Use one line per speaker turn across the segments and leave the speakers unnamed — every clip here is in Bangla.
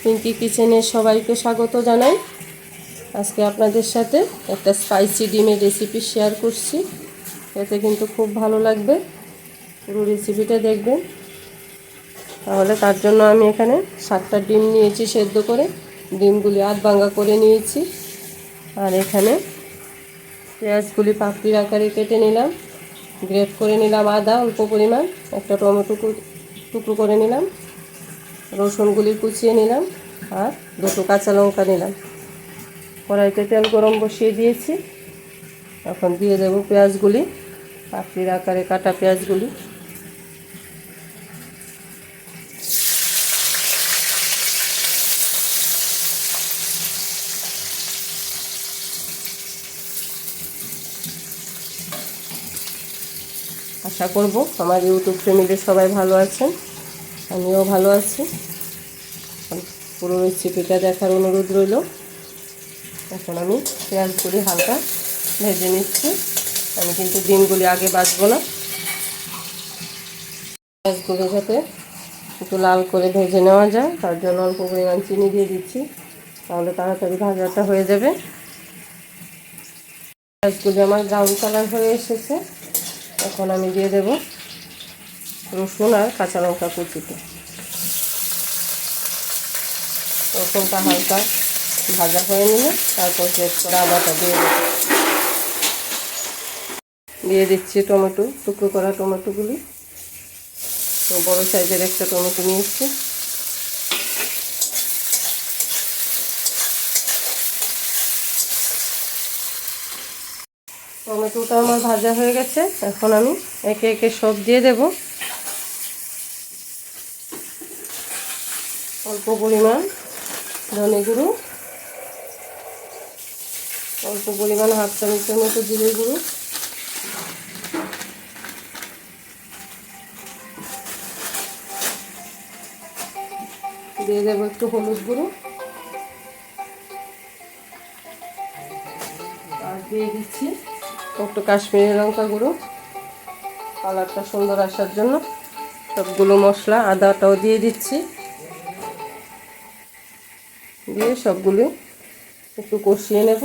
পিঙ্কি কিচেনে সবাইকে স্বাগত জানাই। আজকে আপনাদের সাথে একটা স্পাইসি ডিমের রেসিপি শেয়ার করছি। এতে কিন্তু খুব ভালো লাগবে, পুরো রেসিপিটা দেখবেন। তাহলে তার জন্য আমি এখানে 7টা ডিম নিয়েছি সেদ্ধ করে, ডিমগুলি আধ ভাঙা করে নিয়েছি। আর এখানে পেঁয়াজগুলি পাপড়ির আকারে কেটে নিলাম, গ্রেট করে নিলাম আদা অল্প পরিমাণ, একটা টমেটো টুকরো করে নিলাম, রসুনগুলি কুচিয়ে নিলাম আর দুটো কাঁচা লঙ্কা নিলাম। কড়াইতে তেল গরম বসিয়ে দিয়েছি। এখন দিয়ে দেবো পেঁয়াজগুলি, পাপড়ির আকারে কাটা পেঁয়াজগুলি। আশা করব আমার ইউটিউব ফ্যামিলির সবাই ভালো আছেন, আমিও ভালো আছি। পুরো রেসিপিটা দেখার অনুরোধ রইল। এখন আমি পেঁয়াজগুলি হালকা ভেজে নিচ্ছি। আমি কিন্তু ডিমগুলি আগে ভাজবো না। পেঁয়াজগুলি যাতে একটু লাল করে ভেজে নেওয়া যায়, তার জন্য অল্প পরিমাণ চিনি দিয়ে দিচ্ছি, তাহলে তাড়াতাড়ি ভাজাটা হয়ে যাবে। পেঁয়াজগুলি আমার ব্রাউন কালার হয়ে এসেছে। এখন আমি দিয়ে দেব রসুন আর কাঁচা লঙ্কা কুচিতে। রসুনটা হালকা ভাজা হয়ে নিলে তারপর গ্রেট করে আদাটা দিয়ে দিচ্ছি টমেটো, টুকরো করা টমেটোগুলি। তো বড় সাইজের একটা টমেটো নিয়েছি। টমেটোটা আমার ভাজা হয়ে গেছে। এখন আমি একে একে সব দিয়ে দেব। অল্প পরিমাণ ধনে গুঁড়ো, অল্প পরিমাণ হাফ চামচের মতো জিরে গুঁড়ো, দিয়ে দেবো একটু হলুদ গুঁড়ো, আর দিয়ে দিচ্ছি একটু কাশ্মীরি লঙ্কা গুঁড়ো, কালারটা সুন্দর আসার জন্য। সবগুলো মশলা, আদাটাও দিয়ে দিচ্ছি, দিয়ে সবগুলো একটু কষিয়ে নেব।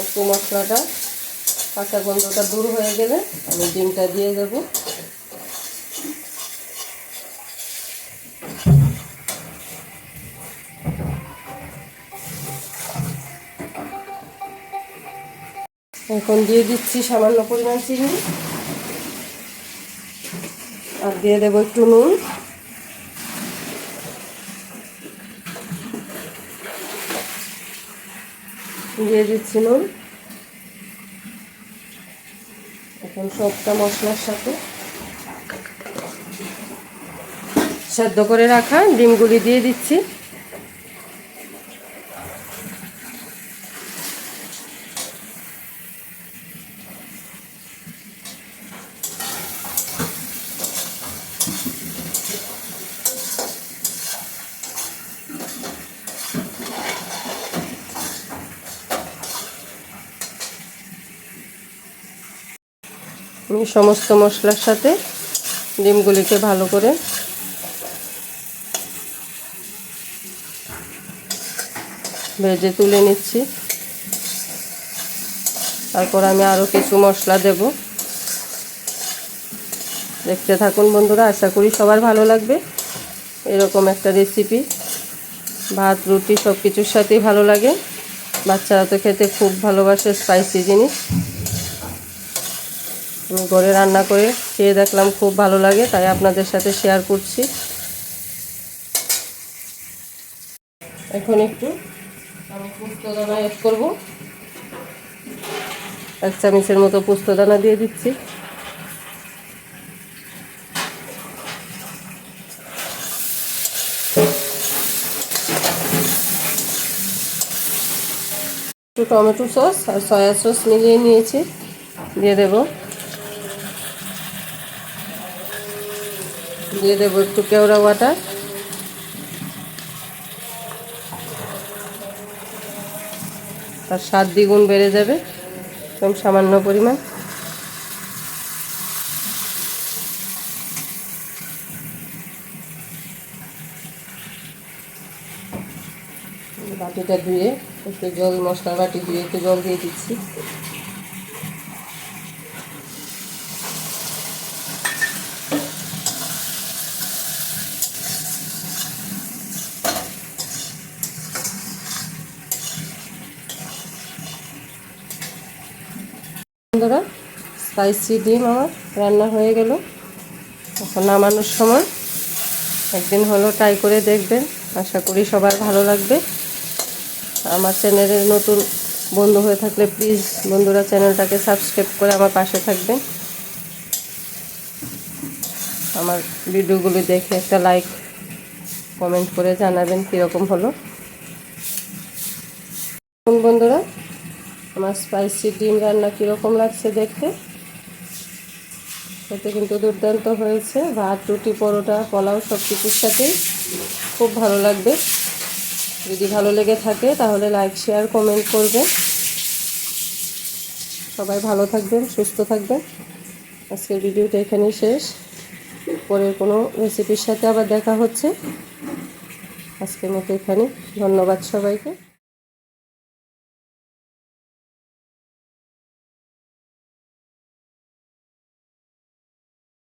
একটু মশলাটা কাঁচা গন্ধটা দূর হয়ে গেলে আমি ডিমটা দিয়ে দেব। এখন দিয়ে দিচ্ছি সামান্য পরিমাণ চিনি, আর দিয়ে দেবো একটু নুন। দিয়ে দিচ্ছি নুন। এখন সবটা মশলার সাথে সেদ্ধ করে রাখা ডিমগুলি দিয়ে দিচ্ছি। আমি সমস্ত মশলার সাথে ডিমগুলিকে ভালো করে ভেজে তুলে নিচ্ছি। তারপর আমি আরও কিছু মশলা দেব। দেখতে থাকুন বন্ধুরা, আশা করি সবার ভালো লাগবে। এরকম একটা রেসিপি ভাত রুটি সব কিছুর সাথেই ভালো লাগে। বাচ্চারা তো খেতে খুব ভালোবাসে স্পাইসি জিনিস। আমি ঘরে রান্না করে খেয়ে দেখলাম খুব ভালো লাগে, তাই আপনাদের সাথে শেয়ার করছি। এখন একটু আমি পোস্তদানা অ্যাড করব। 1 চামচের মতো পোস্তদানা দিয়ে দিচ্ছি। একটু টমেটো সস আর সয়া সস মিলিয়ে নিয়েছি, দিয়ে দেব। দিয়ে দেবো একটু কেওড়া ওয়াটার, তার স্বাদ দ্বিগুণ বেড়ে যাবে। একদম সামান্য পরিমাণ। এটা ধুয়ে একটু জল, মশলার বাটি ধুয়ে একটু জল দিয়ে দিচ্ছি। বন্ধুরা, স্পাইসি ডিম আমার রান্না হয়ে গেল। এখন নামানোর সময় একদিন হলো ট্রাই করে দেখবেন, আশা করি সবার ভালো লাগবে। আমার চ্যানেলের নতুন বন্ধু হয়ে থাকলে প্লিজ বন্ধুরা চ্যানেলটাকে সাবস্ক্রাইব করে আমার পাশে থাকবেন। আমার ভিডিওগুলি দেখে একটা লাইক কমেন্ট করে জানাবেন কীরকম হলো। বন্ধুরা, আমার স্পাইসি ডিম রান্না কীরকম লাগছে দেখতে। খেতে কিন্তু দুর্দান্ত হয়েছে। ভাত, রুটি, পরোটা, পোলাও সব কিছুর সাথেই খুব ভালো লাগবে। যদি ভালো লেগে থাকে তাহলে লাইক, শেয়ার, কমেন্ট করবেন। সবাই ভালো থাকবেন, সুস্থ থাকবেন। আজকের ভিডিওটা এখানেই শেষ। পরের কোনো রেসিপির সাথে আবার দেখা হচ্ছে। আজকের মতো এখানে। ধন্যবাদ সবাইকে।